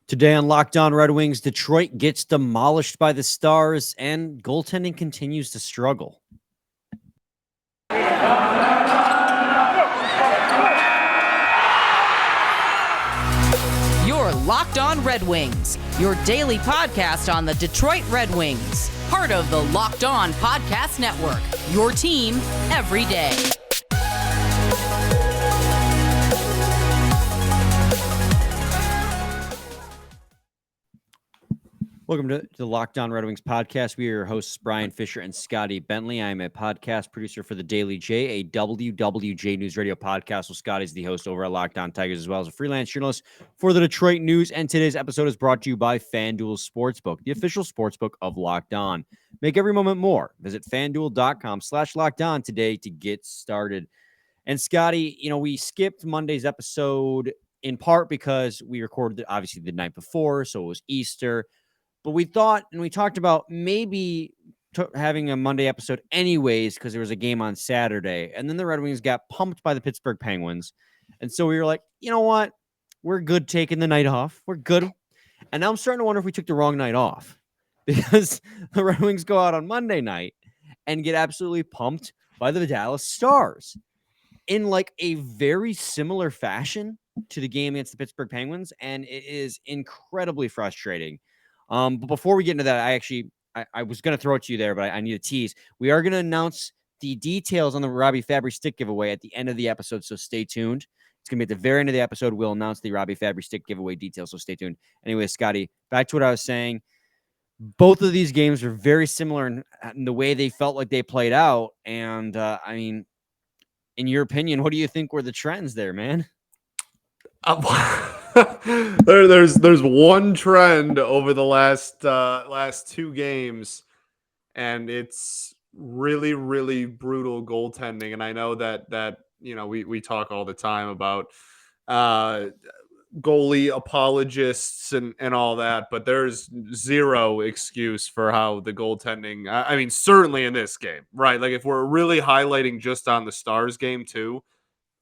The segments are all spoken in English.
Today on Locked On Red Wings, Detroit gets demolished by the Stars, and goaltending continues to struggle. You're Locked On Red Wings, your daily podcast on the Detroit Red Wings, part of the Locked On Podcast Network, your team every day. Welcome to the Locked On Red Wings podcast. We are your hosts, Brian Fisher and Scotty Bentley. I am a podcast producer for the Daily J, a WWJ News Radio podcast. So Scotty's the host over at Locked On Tigers, as well as a freelance journalist for the Detroit News. And today's episode is brought to you by FanDuel Sportsbook, the official sportsbook of Locked On. Make every moment more. Visit FanDuel.com/Locked On today to get started. And Scotty, we skipped Monday's episode in part because we recorded it obviously the night before, so it was Easter. But we thought, and we talked about maybe having a Monday episode anyways, because there was a game on Saturday. And then the Red Wings got pumped by the Pittsburgh Penguins. And so we were like, you know what? We're good taking the night off. We're good. And now I'm starting to wonder if we took the wrong night off. Because the Red Wings go out on Monday night and get absolutely pumped by the Dallas Stars in like a very similar fashion to the game against the Pittsburgh Penguins. And it is incredibly frustrating. But before we get into that, I was going to throw it to you there, but I need a tease. We are going to announce the details on the Robby Fabbri stick giveaway at the end of the episode, so stay tuned. It's going to be at the very end of the episode. We'll announce the Robby Fabbri stick giveaway details, so stay tuned. Anyway, Scotty, back to what I was saying. Both of these games are very similar in the way they felt like they played out. And, in your opinion, what do you think were the trends there, man? There's one trend over the last two games, and it's really, really brutal goaltending. And I know that we talk all the time about goalie apologists and all that, but there's zero excuse for how the goaltending. I mean, certainly in this game, right? Like if we're really highlighting just on the Stars game too,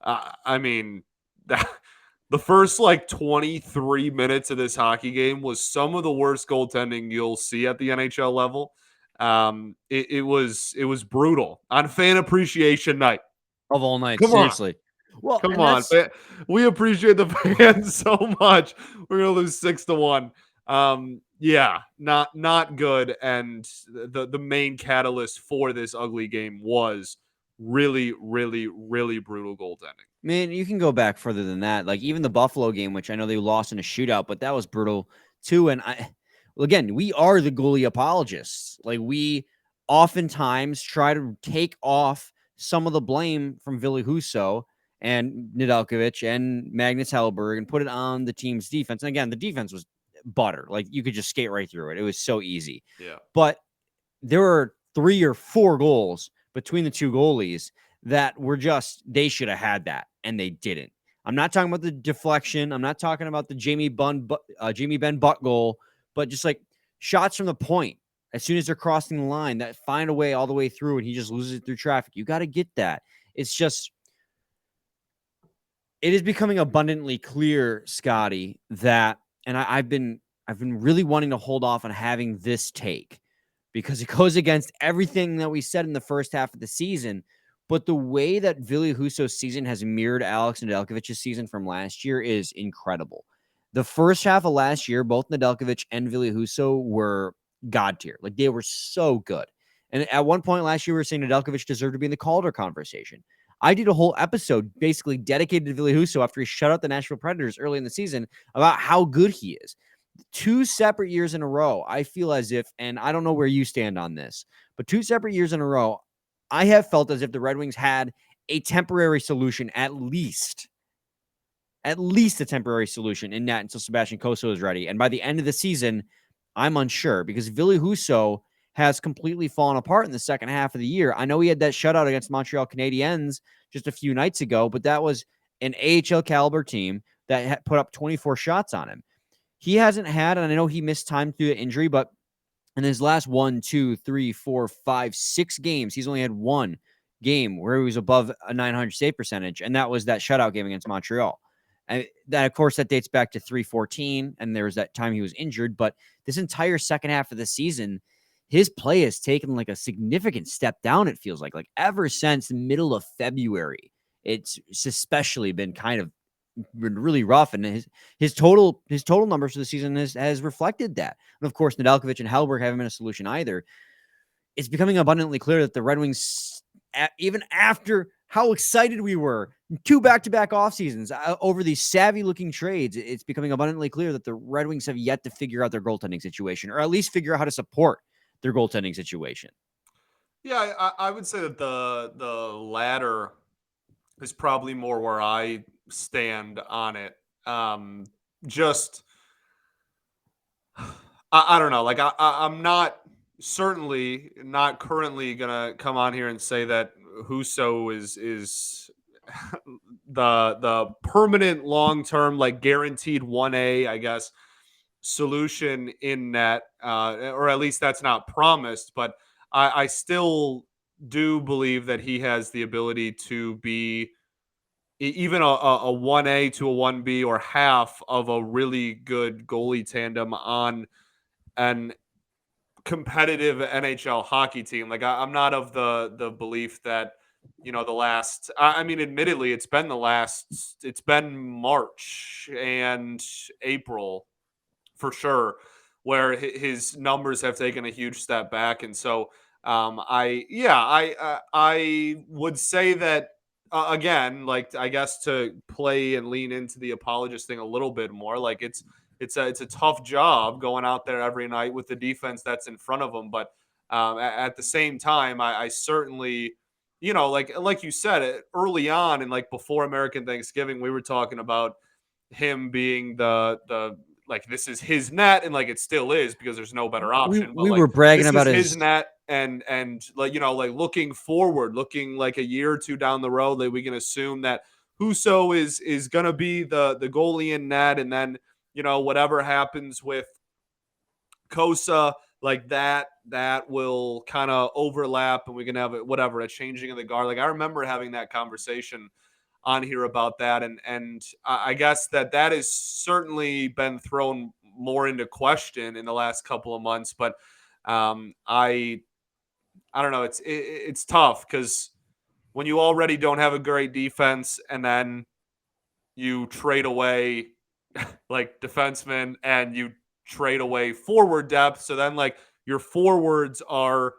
I mean that. The first 23 minutes of this hockey game was some of the worst goaltending you'll see at the NHL level. It was brutal on fan appreciation night Of all nights, Come seriously. on. Well, Come on, we appreciate the fans so much. We're gonna lose 6-1. Yeah, not good. And the main catalyst for this ugly game was really, really, really brutal goaltending. Man, you can go back further than that. Like even the Buffalo game, which I know they lost in a shootout, but that was brutal too. And again, we are the goalie apologists. Like we oftentimes try to take off some of the blame from Ville Husso and Nedeljkovic and Magnus Hellberg and put it on the team's defense. And again, the defense was butter. Like you could just skate right through it. It was so easy. Yeah. But there were 3 or 4 goals between the two goalies that were they should have had that, and they didn't. I'm not talking about the deflection. I'm not talking about the Jamie Benn Butt goal, but just like shots from the point as soon as they're crossing the line that find a way all the way through, and he just loses it through traffic. You got to get that. It is becoming abundantly clear, Scotty, that, and I've been really wanting to hold off on having this take because it goes against everything that we said in the first half of the season. But the way that Ville Husso's season has mirrored Alex Nedeljkovic's season from last year is incredible. The first half of last year, both Nedeljkovic and Ville Husso were god tier. Like they were so good. And at one point last year, we were saying Nedeljkovic deserved to be in the Calder conversation. I did a whole episode basically dedicated to Ville Husso after he shut out the Nashville Predators early in the season about how good he is. 2 separate years in a row, I feel as if, and I don't know where you stand on this, but 2 separate years in a row, I have felt as if the Red Wings had a temporary solution, at least a temporary solution in that until Sebastian Cosso is ready. And by the end of the season, I'm unsure because Ville Husso has completely fallen apart in the second half of the year. I know he had that shutout against Montreal Canadiens just a few nights ago, but that was an AHL caliber team that had put up 24 shots on him. He hasn't had, and I know he missed time through the injury, but in his last 1, 2, 3, 4, 5, 6 games, he's only had one game where he was above a .900 save percentage, and that was that shutout game against Montreal. And that, of course, that dates back to 3-14, and there was that time he was injured. But this entire second half of the season, his play has taken like a significant step down, it feels like ever since the middle of February. It's especially been kind of really rough, and his total numbers for the season has reflected that. And of course, Nedeljkovic and Hellberg haven't been a solution either. It's becoming abundantly clear that the Red Wings, even after how excited we were, 2 back-to-back off seasons over these savvy-looking trades, it's becoming abundantly clear that the Red Wings have yet to figure out their goaltending situation, or at least figure out how to support their goaltending situation. Yeah, I would say that the latter is probably more where I stand on it. Just I don't know. Like I'm not certainly not currently gonna come on here and say that Husso is the permanent long term like guaranteed 1A, I guess, solution in net, or at least that's not promised. But I still do believe that he has the ability to be even a 1A to a 1B or half of a really good goalie tandem on an competitive NHL hockey team. Like I'm not of the belief that the last. I mean, admittedly, it's been March and April for sure, where his numbers have taken a huge step back, and so I would say that again, like I guess to play and lean into the apologist thing a little bit more, like it's a tough job going out there every night with the defense that's in front of them, but at the same time, I certainly. Like you said, early on and like before American Thanksgiving, we were talking about him being the like this is his net, and like it still is because there's no better option. But We like were bragging this about is his net, and like like looking forward, looking like a year or two down the road, that we can assume that Husso is gonna be the goalie in net, and then whatever happens with Kosa, like that will kind of overlap, and we can have a changing of the guard. Like I remember having that conversation on here about that, and I guess that has certainly been thrown more into question in the last couple of months. But I don't know. It's tough because when you already don't have a great defense, and then you trade away like defensemen, and you trade away forward depth, so then like your forwards are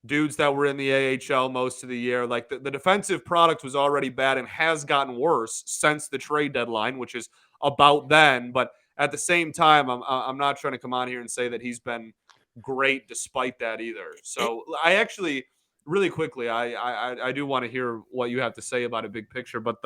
dudes that were in the AHL most of the year. Like the defensive product was already bad and has gotten worse since the trade deadline, which is about then. But at the same time, I'm not trying to come on here and say that he's been great despite that either. So I actually really quickly, I do want to hear what you have to say about a big picture, but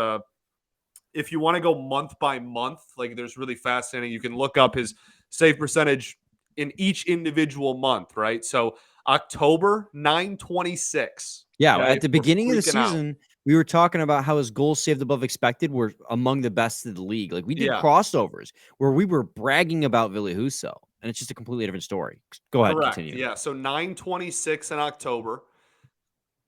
if you want to go month by month, like there's really fascinating. You can look up his save percentage in each individual month, right? So October 926. Yeah, okay? at the beginning of the Freaking out. season, we were talking about how his goals saved above expected were among the best of the league. Like we did crossovers where we were bragging about Ville Husso, and it's just a completely different story. Go ahead, Correct. continue. Yeah, so 926 in October,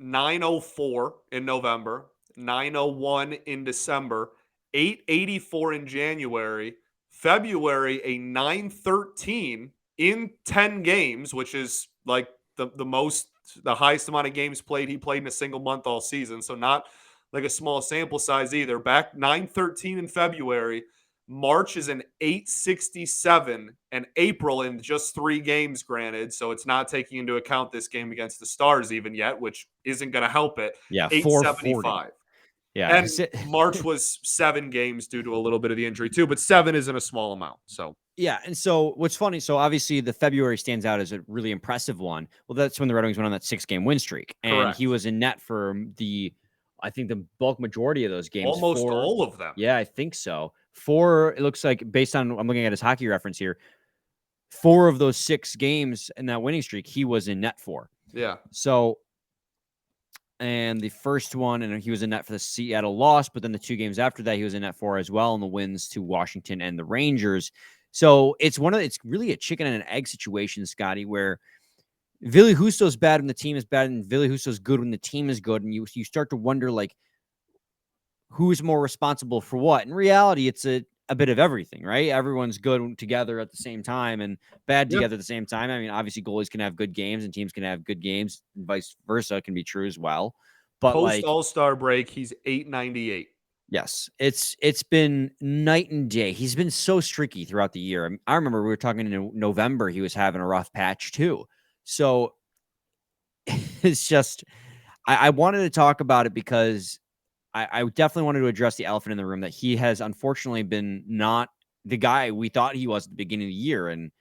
904 in November, 901 in December, 884 in January, February a 913 in 10 games, which is like the highest amount of games played he played in a single month all season. So not like a small sample size either. Back 913 in February. March is an 867, and April in just 3 games, granted. So it's not taking into account this game against the Stars even yet, which isn't going to help it. Yeah, 875. Yeah. And March was 7 games due to a little bit of the injury too, but 7 isn't a small amount. So yeah, and so what's funny, so obviously the February stands out as a really impressive one. Well, that's when the Red Wings went on that 6-game win streak, and he was in net for I think the bulk majority of those games. Almost all of them. Yeah, I think so. 4, it looks like, based on, I'm looking at his hockey reference here, 4 of those 6 games in that winning streak, he was in net for. Yeah. So, and the first one, and he was in net for the Seattle loss, but then the 2 games after that, he was in net for as well in the wins to Washington and the Rangers. So it's really a chicken and an egg situation, Scotty, where Ville Husso's bad when the team is bad, and Ville Husso's good when the team is good, and you start to wonder, like, who's more responsible for what. In reality, it's a bit of everything, right? Everyone's good together at the same time and bad together at the same time. I mean, obviously goalies can have good games and teams can have good games, and vice versa can be true as well. But Post like, All-Star break, he's 898. yes, it's been night and day. He's been so streaky throughout the year. I remember we were talking in November, he was having a rough patch too. So it's just, I wanted to talk about it because I definitely wanted to address the elephant in the room that he has unfortunately been not the guy we thought he was at the beginning of the year. And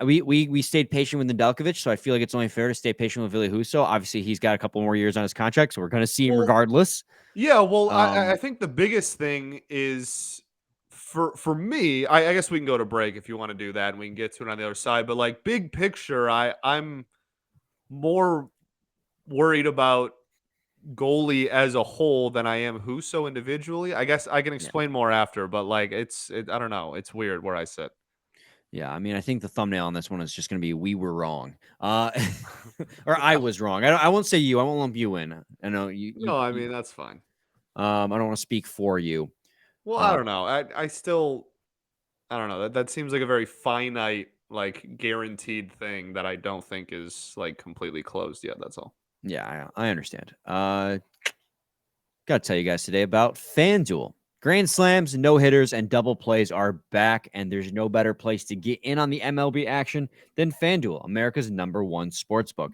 we stayed patient with Nedeljkovic, so I feel like it's only fair to stay patient with Ville Husso. Obviously, he's got a couple more years on his contract, so we're going to see him regardless. Yeah, well, I think the biggest thing is for me. I guess we can go to break if you want to do that, and we can get to it on the other side. But like big picture, I'm more worried about goalie as a whole than I am Husso individually. I guess I can explain more after, but like I don't know. It's weird where I sit. Yeah, I mean, I think the thumbnail on this one is just going to be "We were wrong," or "I was wrong." I won't say you. I won't lump you in. I know you. No, I mean that's fine. I don't want to speak for you. Well, I don't know. I still I don't know. That seems like a very finite, like guaranteed thing that I don't think is like completely closed yet. That's all. Yeah, I understand. Got to tell you guys today about FanDuel. Grand slams, no hitters, and double plays are back, and there's no better place to get in on the MLB action than FanDuel, America's #1 sportsbook.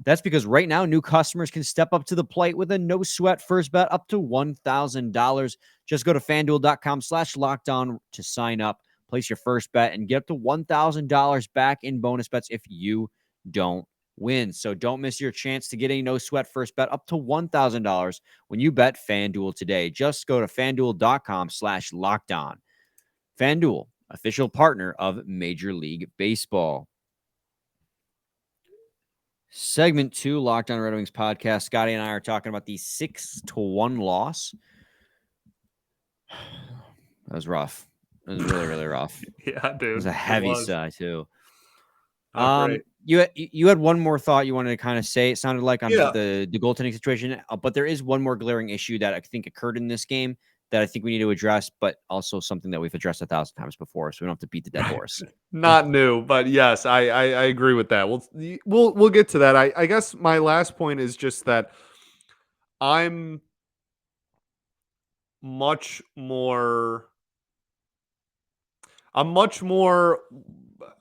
That's because right now, new customers can step up to the plate with a no sweat first bet up to $1,000. Just go to fanduel.com/lockdown to sign up, place your first bet, and get up to $1,000 back in bonus bets if you don't win. So don't miss your chance to get a no sweat first bet up to $1,000 when you bet FanDuel today. Just go to fanduel.com/lockdown. FanDuel, official partner of Major League Baseball. Segment 2, Locked On Red Wings podcast. Scotty and I are talking about the 6-1 loss. That was rough. It was really, really rough. Yeah, dude. It was a heavy sigh too. Great. You had one more thought you wanted to kind of say. It sounded like on Yeah. the goaltending situation, but there is one more glaring issue that I think occurred in this game that I think we need to address, but also something that we've addressed 1,000 times before, so we don't have to beat the dead horse. Not new, but yes, I agree with that. We'll get to that. I guess my last point is just that I'm much more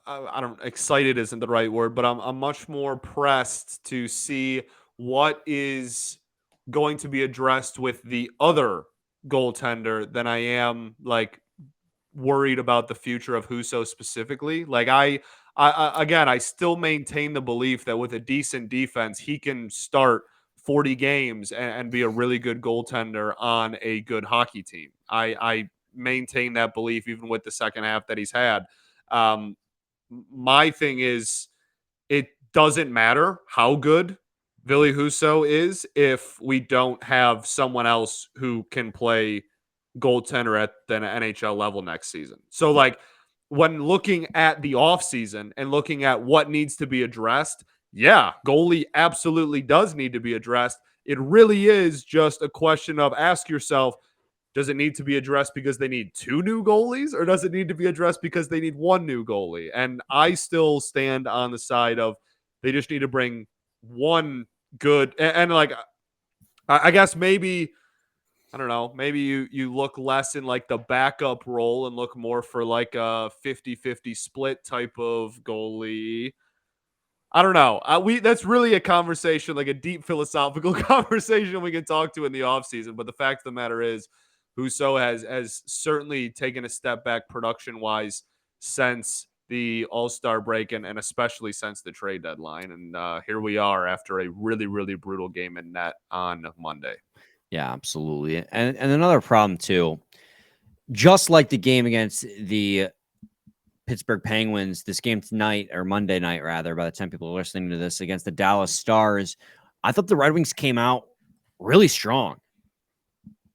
I don't excited isn't the right word, but I'm much more pressed to see what is going to be addressed with the other goaltender than I am like worried about the future of Husso specifically. Like I again, I still maintain the belief that with a decent defense, he can start 40 games and be a really good goaltender on a good hockey team. I maintain that belief even with the second half that he's had. My thing is, it doesn't matter how good Ville Husso is if we don't have someone else who can play goaltender at the NHL level next season. So, like, when looking at the offseason and looking at what needs to be addressed, yeah, goalie absolutely does need to be addressed. It really is just a question of ask yourself, does it need to be addressed because they need 2 new goalies, or does it need to be addressed because they need 1 new goalie? And I still stand on the side of they just need to bring one good and like I guess maybe I don't know, maybe you look less in like the backup role and look more for like a 50-50 split type of goalie. I don't know. That's really a conversation, like a deep philosophical conversation we can talk to in the offseason. But the fact of the matter is, Husso has certainly taken a step back production-wise since the All-Star break and especially since the trade deadline. And here we are after a really, really brutal game in net on Monday. Yeah, absolutely. And another problem too, just like the game against the Pittsburgh Penguins, this game tonight or Monday night, rather, by the time people are listening to this, against the Dallas Stars, I thought the Red Wings came out really strong.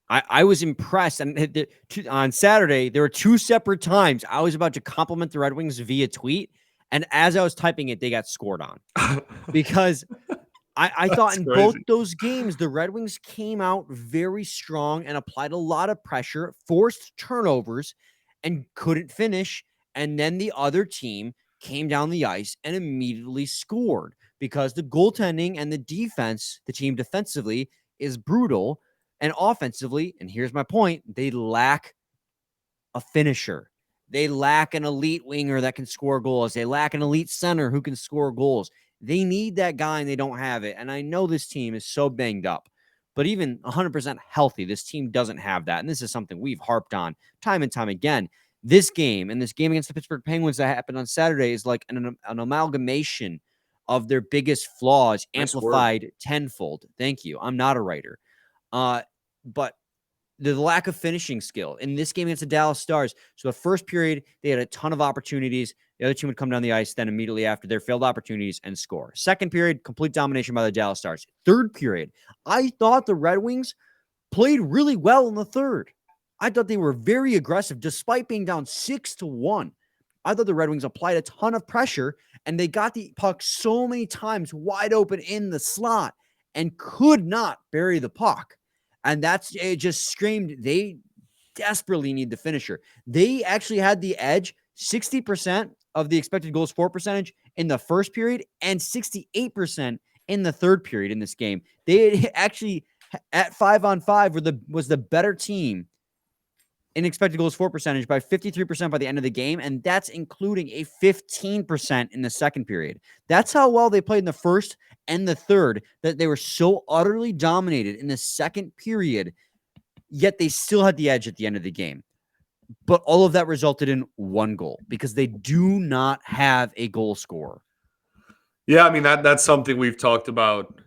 I was impressed. And on Saturday, there were 2 separate times I was about to compliment the Red Wings via tweet. And as I was typing it, they got scored on because I thought That's in crazy. both those games, the Red Wings came out very strong and applied a lot of pressure, forced turnovers, and couldn't finish. And then the other team came down the ice and immediately scored because the goaltending and the defense, the team defensively, is brutal. And offensively, and here's my point, they lack a finisher. They lack an elite winger that can score goals. They lack an elite center who can score goals. They need that guy, and they don't have it. And I know this team is so banged up, but even 100% healthy, this team doesn't have that. And this is something we've harped on time and time again. This game and this game against the Pittsburgh Penguins that happened on Saturday is like an amalgamation of their biggest flaws Nice amplified tenfold. Thank you. I'm not a writer. But the lack of finishing skill in this game against the Dallas Stars. So the first period, they had a ton of opportunities. The other team would come down the ice then immediately after their failed opportunities and score. Second period, complete domination by the Dallas Stars. Third period, I thought the Red Wings played really well in the third. I thought they were very aggressive despite being down 6-1. I thought the Red Wings applied a ton of pressure and they got the puck so many times wide open in the slot and could not bury the puck. And it just screamed, they desperately need the finisher. They actually had the edge, 60% of the expected goals for percentage in the first period and 68% in the third period in this game. They actually, at 5-on-5, was the better team in expected goals for percentage by 53% by the end of the game, and that's including a 15% in the second period. That's how well they played in the first and the third, that they were so utterly dominated in the second period, yet they still had the edge at the end of the game. But all of that resulted in one goal because they do not have a goal scorer. Yeah, I mean, that's something we've talked about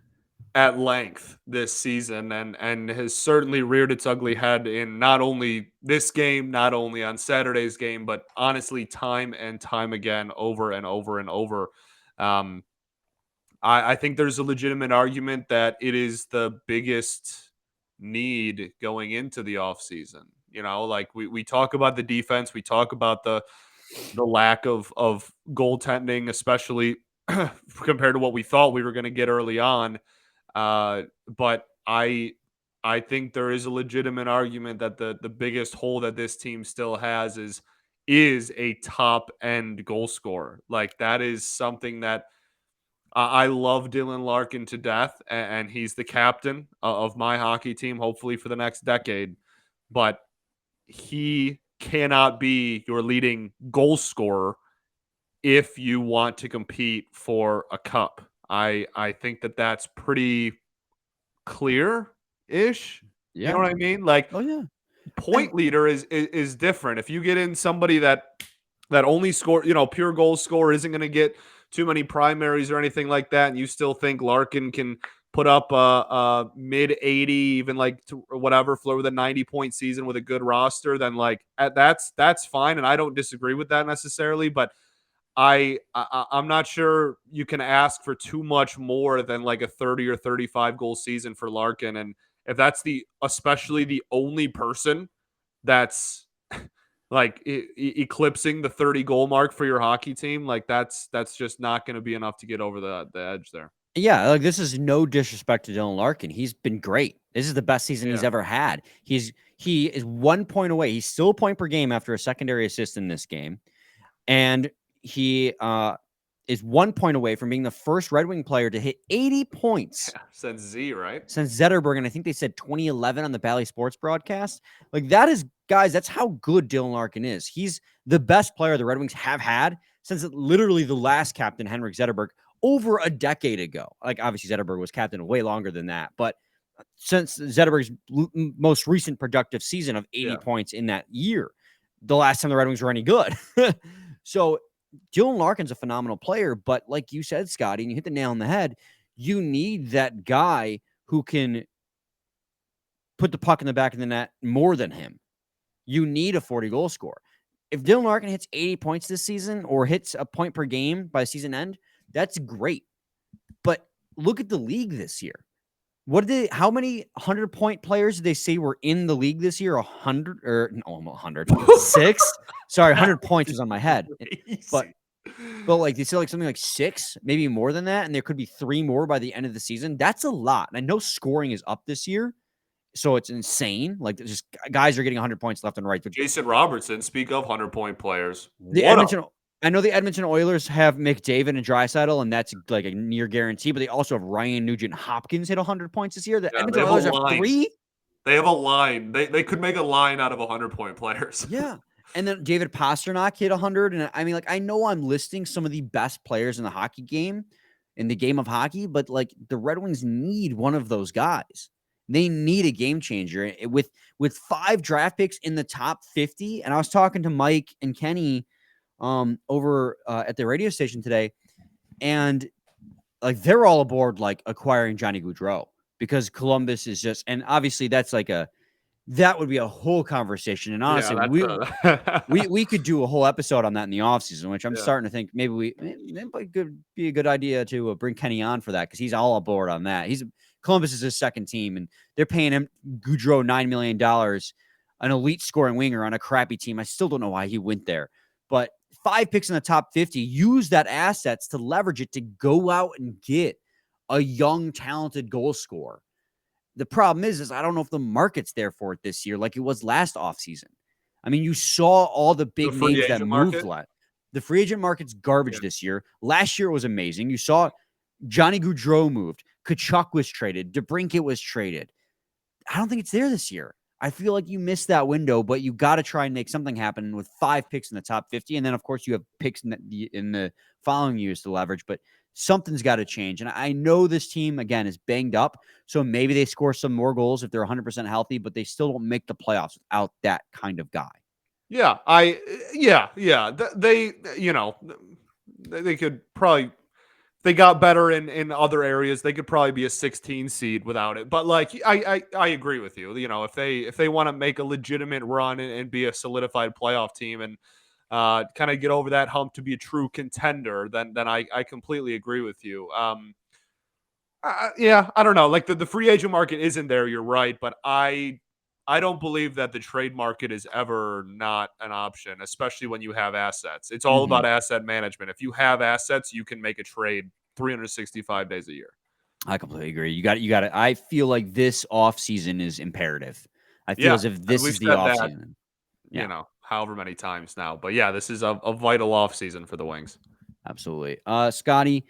at length this season and has certainly reared its ugly head in not only this game, not only on Saturday's game, but honestly time and time again, over and over and over. I think there's a legitimate argument that it is the biggest need going into the offseason. You know, like we talk about the defense, we talk about the lack of goaltending, especially compared to what we thought we were going to get early on. But I think there is a legitimate argument that the biggest hole that this team still has is a top end goal scorer. Like that is something that I love Dylan Larkin to death, and he's the captain of my hockey team, hopefully for the next decade. But he cannot be your leading goal scorer if you want to compete for a cup. I think that's pretty clear-ish. Yeah. You know what I mean? Like, oh yeah, point leader is different. If you get in somebody that only score, pure goal scorer, isn't going to get too many primaries or anything like that, and you still think Larkin can put up a mid 80, even like whatever, flow with a 90-point season with a good roster, then like that's fine, and I don't disagree with that necessarily. But I'm not sure you can ask for too much more than like a 30 or 35 goal season for Larkin, and if that's especially the only person that's like eclipsing the 30 goal mark for your hockey team, like that's just not going to be enough to get over the edge there. Yeah, like this is no disrespect to Dylan Larkin. He's been great. This is the best season he's ever had. He is 1 point away. He's still a point per game after a secondary assist in this game. And he is 1 point away from being the first Red Wing player to hit 80 points. Yeah, since Z, right? Since Zetterberg, and I think they said 2011 on the Bally Sports broadcast. Like that is, guys, that's how good Dylan Larkin is. He's the best player the Red Wings have had since literally the last captain, Henrik Zetterberg, over a decade ago. Like obviously Zetterberg was captain way longer than that, but since Zetterberg's most recent productive season of 80 points in that year, the last time the Red Wings were any good. So Dylan Larkin's a phenomenal player, but like you said, Scotty, and you hit the nail on the head, you need that guy who can put the puck in the back of the net more than him. You need a 40 goal scorer. If Dylan Larkin hits 80 points this season or hits a point per game by season end, that's great. But look at the league this year. How many 100-point players did they say were in the league this year? 100 or no, 100. 6? Sorry, 100 points was on my head. But But like they said, like something like 6, maybe more than that, and there could be 3 more by the end of the season. That's a lot. And I know scoring is up this year, so it's insane. Like just guys are getting 100 points left and right. But Jason Robertson, speak of 100-point players. the What up? Edmonton, I know the Edmonton Oilers have McDavid and Draisaitl, and that's like a near guarantee. But they also have Ryan Nugent-Hopkins hit 100 points this year. The Yeah, Edmonton Oilers have 3. They have a line. They could make a line out of 100-point players. Yeah. And then David Pastrnak hit 100. And I mean, like, I know I'm listing some of the best players in the hockey game, in the game of hockey, but like the Red Wings need one of those guys. They need a game changer with 5 draft picks in the top 50. And I was talking to Mike and Kenny over at the radio station today, and like they're all aboard like acquiring Johnny Gaudreau because Columbus is just, and obviously that's like that would be a whole conversation. And honestly, we could do a whole episode on that in the offseason, which I'm starting to think maybe it could be a good idea to bring Kenny on for that because he's all aboard on that. Columbus is his second team, and they're paying him Gaudreau $9 million, an elite scoring winger on a crappy team. I still don't know why he went there, but 5 picks in the top 50, use that assets to leverage it to go out and get a young, talented goal scorer. The problem is I don't know if the market's there for it this year like it was last offseason. I mean, you saw all the big names that moved. The free agent market's garbage this year. Last year was amazing. You saw Johnny Gaudreau moved. Kachuk was traded. DeBrincat was traded. I don't think it's there this year. I feel like you missed that window, but you got to try and make something happen with 5 picks in the top 50. And then, of course, you have picks in the following years to leverage. But something's got to change. And I know this team, again, is banged up. So maybe they score some more goals if they're 100% healthy, but they still don't make the playoffs without that kind of guy. Yeah. They, they could probably, they got better in other areas. They could probably be a 16 seed without it. But like, I agree with you. If they want to make a legitimate run and be a solidified playoff team and kind of get over that hump to be a true contender, then I completely agree with you. I don't know. Like the free agent market isn't there. You're right, but I don't believe that the trade market is ever not an option, especially when you have assets. It's all about asset management. If you have assets, you can make a trade 365 days a year. I completely agree. You got it. I feel like this offseason is imperative. I feel as if this is the offseason. However many times now. But yeah, this is a vital offseason for the Wings. Absolutely. Scotty,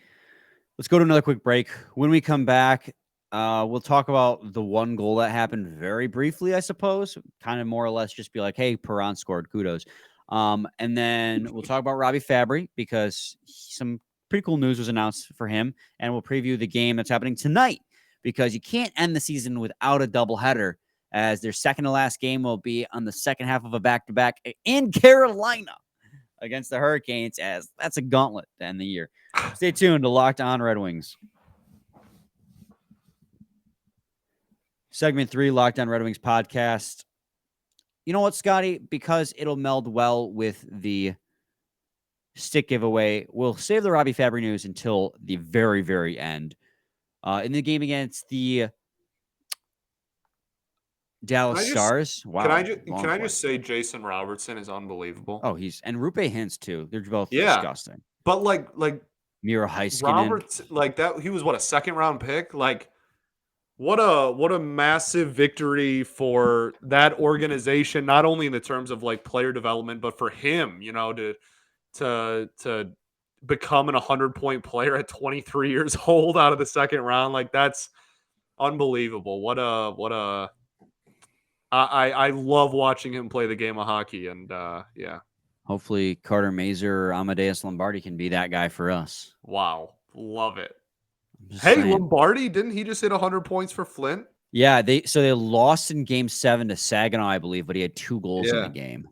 let's go to another quick break. When we come back, we'll talk about the one goal that happened very briefly, I suppose. Kind of more or less just be like, hey, Perron scored. Kudos. And then we'll talk about Robby Fabbri because some pretty cool news was announced for him. And we'll preview the game that's happening tonight because you can't end the season without a doubleheader, as their second to last game will be on the second half of a back-to-back in Carolina against the Hurricanes, as that's a gauntlet to end the year. Stay tuned to Locked On Red Wings. Segment 3, Locked On Red Wings podcast. You know what, Scotty? Because it'll meld well with the stick giveaway, we'll save the Robby Fabbri news until the very, very end. In the game against the Dallas Stars. Wow. Can I just say Jason Robertson is unbelievable? Oh, and Rupe Hintz too. They're both disgusting. But like Miro Heiskanen. Roberts, like that, he was a second round pick. Like what a massive victory for that organization, not only in the terms of like player development, but for him, to become an 100-point player at 23 years old out of the second round. Like that's unbelievable. I love watching him play the game of hockey, and hopefully Carter Mazur or Amadeus Lombardi can be that guy for us. Wow, love it. Hey, saying. Lombardi, didn't he just hit 100 points for Flint? Yeah, they lost in Game 7 to Saginaw, I believe, but he had 2 goals in the game.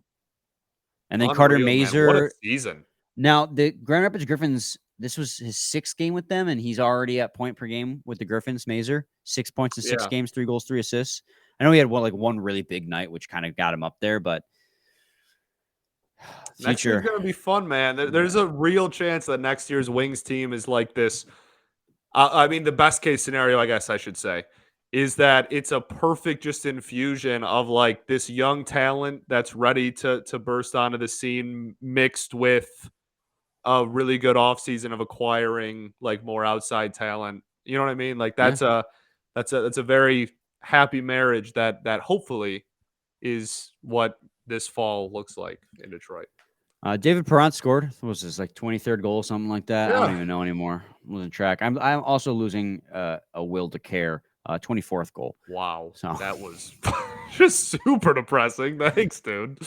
And then Carter Mazur. What a season! Now the Grand Rapids Griffins. This was his 6th game with them, and he's already at point per game with the Griffins. Mazur, 6 points in 6 games, 3 goals, 3 assists. I know he had one really big night, which kind of got him up there, but next year's going to be fun, man. There's a real chance that next year's Wings team is like this. I mean, the best case scenario, I guess I should say, is that it's a perfect just infusion of like this young talent that's ready to burst onto the scene mixed with a really good offseason of acquiring like more outside talent. You know what I mean? Like that's a very happy marriage that hopefully is what this fall looks like in Detroit. David Perront scored. What was this, like 23rd goal, something like that? I don't even know anymore. I'm losing track. I'm also losing a will to care. 24th goal. Wow. So That was just super depressing. Thanks, dude.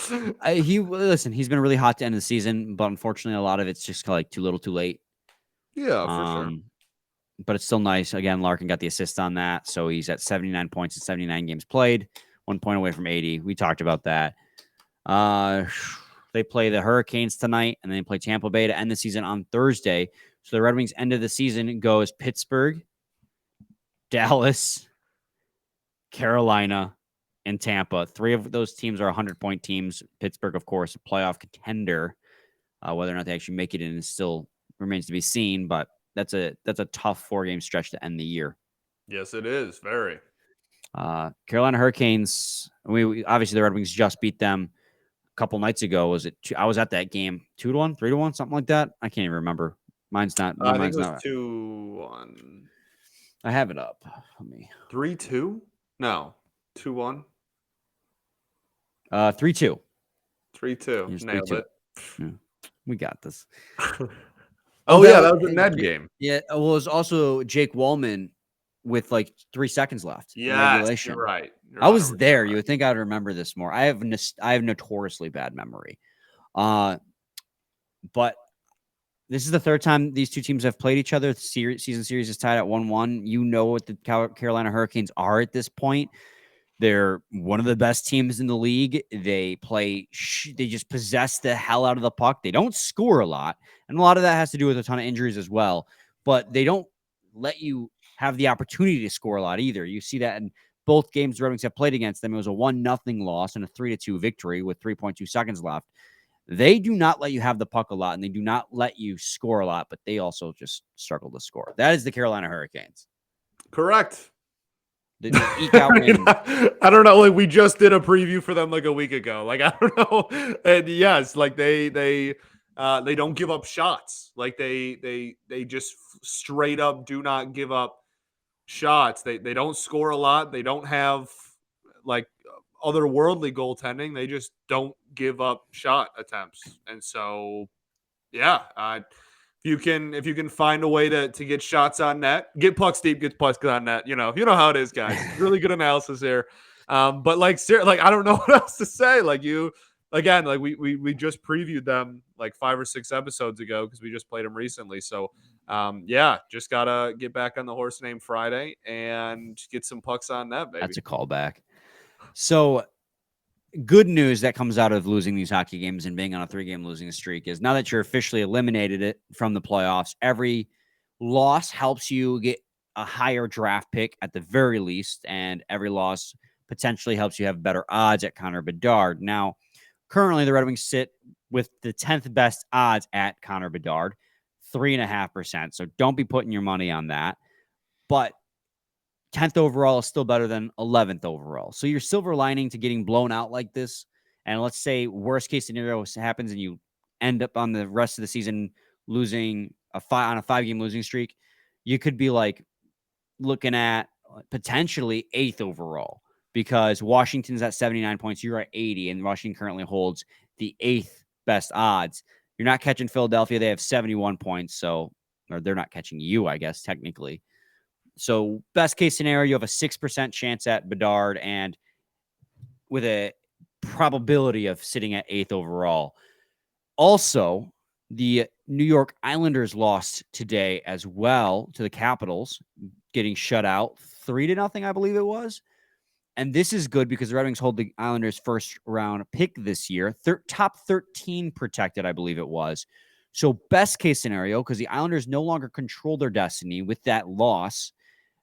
He's been really hot to end of the season, but unfortunately a lot of it's just like too little too late. Yeah, for sure. But it's still nice. Again, Larkin got the assist on that. So he's at 79 points in 79 games played, 1 point away from 80. We talked about that. They play the Hurricanes tonight, and then they play Tampa Bay to end the season on Thursday. So the Red Wings' end of the season goes Pittsburgh, Dallas, Carolina, and Tampa. 3 of those teams are 100-point teams. Pittsburgh, of course, a playoff contender. Whether or not they actually make it in still remains to be seen, but that's a tough 4-game stretch to end the year. Yes, it is. Very. Carolina Hurricanes, obviously the Red Wings just beat them a couple nights ago. I was at that game 2-1, 3-1, something like that. I can't even remember. Mine's not. I think mine's it was not. 2-1. I have it up. Let me. 3-2? No. 2-1. 3-2. 3-2. Nailed 3-2. it. Yeah. We got this. Oh, yeah, that was a Ned game. Yeah, well, it was also Jake Wallman with like 3 seconds left in regulation. You're right. I was there. You would think I'd remember this more. I have notoriously bad memory. But this is the third time these two teams have played each other. The season series is tied at 1-1. You know what the Carolina Hurricanes are at this point. They're one of the best teams in the league. They play. They just possess the hell out of the puck. They don't score a lot, and a lot of that has to do with a ton of injuries as well. But they don't let you have the opportunity to score a lot either. You see that in both games the Red Wings have played against them. It was a 1-0 loss and a 3-2 victory with 3.2 seconds left. They do not let you have the puck a lot, and they do not let you score a lot, but they also just struggle to score. That is the Carolina Hurricanes. Correct. They eke out wins. I don't know. Like we just did a preview for them like a week ago. Like I don't know. And yes, like they don't give up shots. Like they just straight up do not give up shots. They don't score a lot. They don't have like otherworldly goaltending. They just don't give up shot attempts. And so, yeah, if you can find a way to get shots on net, get pucks deep, get pucks on net. You know how it is, guys. Really good analysis here. But like I don't know what else to say. Like you, again, like we just previewed them like 5 or 6 episodes ago because we just played them recently. So yeah, just gotta get back on the horse named Friday and get some pucks on net, baby. That's a callback. So good news that comes out of losing these hockey games and being on a 3-game losing streak is now that you're officially eliminated it from the playoffs, every loss helps you get a higher draft pick at the very least, and every loss potentially helps you have better odds at Connor Bedard. Now, currently the Red Wings sit with the 10th best odds at Connor Bedard, 3.5%. So don't be putting your money on that. But 10th overall is still better than 11th overall. So your silver lining to getting blown out like this, and let's say worst case scenario happens and you end up on the rest of the season losing on a 5-game losing streak, you could be like looking at potentially 8th overall because Washington's at 79 points. You're at 80, and Washington currently holds the 8th best odds. You're not catching Philadelphia. They have 71 points. Or they're not catching you, I guess, technically. So best case scenario, you have a 6% chance at Bedard and with a probability of sitting at 8th overall. Also, the New York Islanders lost today as well to the Capitals, getting shut out 3-0, I believe it was. And this is good because the Red Wings hold the Islanders' first round pick this year. Top 13 protected, I believe it was. So best case scenario, because the Islanders no longer control their destiny with that loss,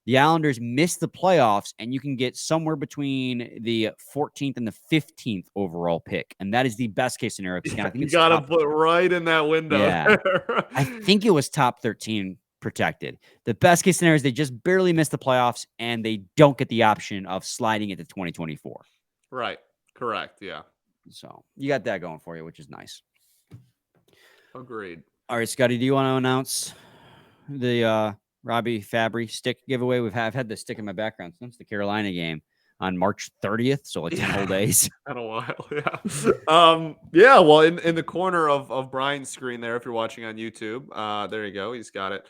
the Islanders miss the playoffs, and you can get somewhere between the 14th and the 15th overall pick. And that is the best case scenario. Yeah, you got to put right in that window. Yeah. I think it was top 13 protected. The best case scenario is they just barely miss the playoffs, and they don't get the option of sliding it to 2024. Right. Correct. Yeah. So you got that going for you, which is nice. Agreed. All right, Scotty, do you want to announce the Robby Fabbri stick giveaway? I've had this stick in my background since the Carolina game on March 30th, so like 10 whole days. Been a while, yeah. Yeah, well, in the corner of Brian's screen there, if you're watching on YouTube, there you go. He's got it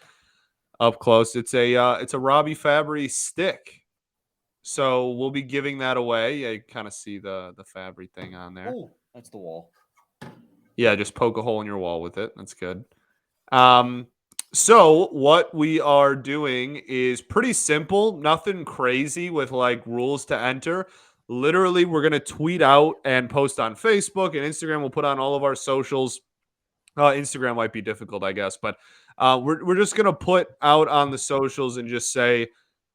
up close. It's a Robby Fabbri stick. So we'll be giving that away. Yeah, you kind of see the Fabbri thing on there. Oh, that's the wall. Yeah, just poke a hole in your wall with it. That's good. So what we are doing is pretty simple, nothing crazy with like rules to enter. Literally, we're going to tweet out and post on Facebook and Instagram. We'll put on all of our socials. Instagram might be difficult, I guess, but we're just going to put out on the socials and just say,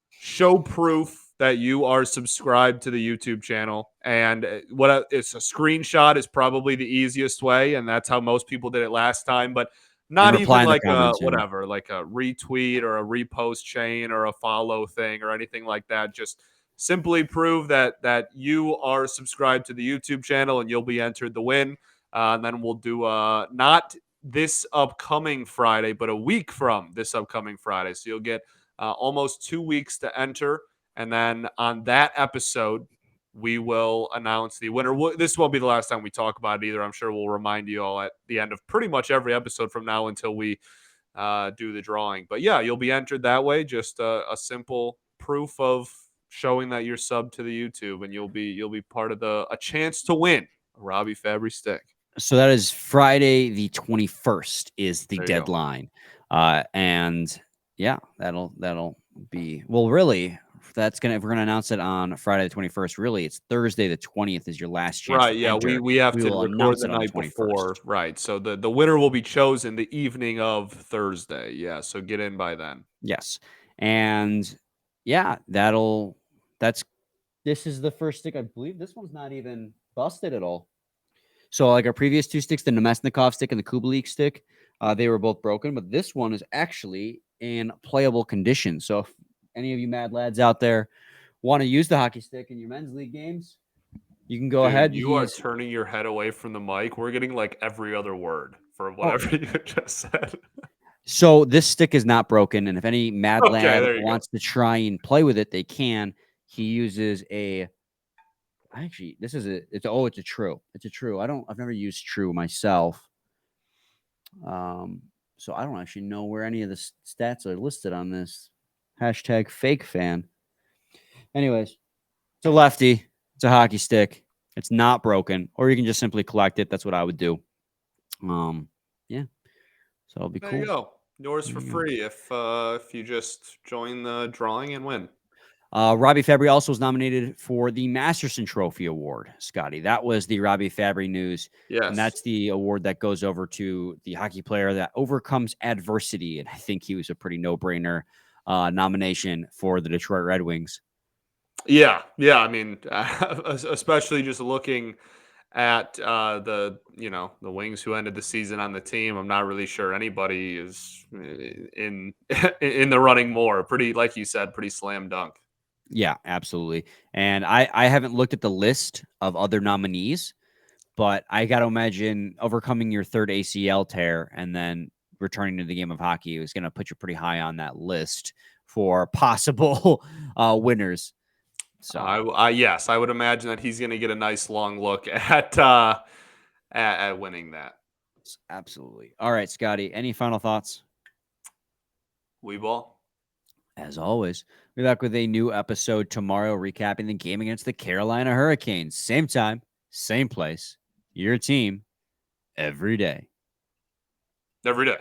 show proof that you are subscribed to the YouTube channel. And it's a screenshot is probably the easiest way. And that's how most people did it last time. But not even like whatever, like a retweet or a repost chain or a follow thing or anything like that. Just simply prove that you are subscribed to the YouTube channel and you'll be entered the win. And then we'll do not this upcoming Friday, but a week from this upcoming Friday. So you'll get almost 2 weeks to enter. And then on that episode, we will announce the winner. This won't be the last time we talk about it either. I'm sure we'll remind you all at the end of pretty much every episode from now until we do the drawing. But yeah, you'll be entered that way. Just a simple proof of showing that you're subbed to the YouTube, and you'll be part of a chance to win a Robby Fabbri stick. So that is Friday the 21st is the deadline. And yeah, that'll be, well, really, if we're gonna announce it on Friday the 21st, really it's Thursday the 20th is your last chance. Right, yeah, we have to record the night before. Right. So the winner will be chosen the evening of Thursday. Yeah, so get in by then. Yes. And yeah, this is the first stick. I believe this one's not even busted at all. So like our previous two sticks, the Nemesnikov stick and the Kubalik stick, they were both broken, but this one is actually in playable condition. So if any of you mad lads out there want to use the hockey stick in your men's league games, you can go ahead. You are turning your head away from the mic. We're getting like every other word for whatever you just said. So this stick is not broken, and if any mad lad wants to try and play with it, they can. He uses actually, it's a true. It's a true. I've never used true myself. So I don't actually know where any of the stats are listed on this. Hashtag fake fan. Anyways, it's a lefty. It's a hockey stick. It's not broken, or you can just simply collect it. That's what I would do. Yeah. So it'll be cool. There you go. Yours for free if you just join the drawing and win. Robby Fabbri also was nominated for the Masterson Trophy Award, Scotty. That was the Robby Fabbri news. Yes. And that's the award that goes over to the hockey player that overcomes adversity. And I think he was a pretty no-brainer nomination for the Detroit Red Wings. Yeah. I mean, especially just looking at the Wings who ended the season on the team. I'm not really sure anybody is in the running more. Pretty, like you said, pretty slam dunk. Yeah, absolutely. And I haven't looked at the list of other nominees, but I got to imagine overcoming your third ACL tear and then returning to the game of hockey is going to put you pretty high on that list for possible winners. So yes, I would imagine that he's going to get a nice long look at winning that. Absolutely. All right, Scotty, any final thoughts? We ball. As always, we'll be back with a new episode tomorrow, recapping the game against the Carolina Hurricanes. Same time, same place. Your team every day. Every day.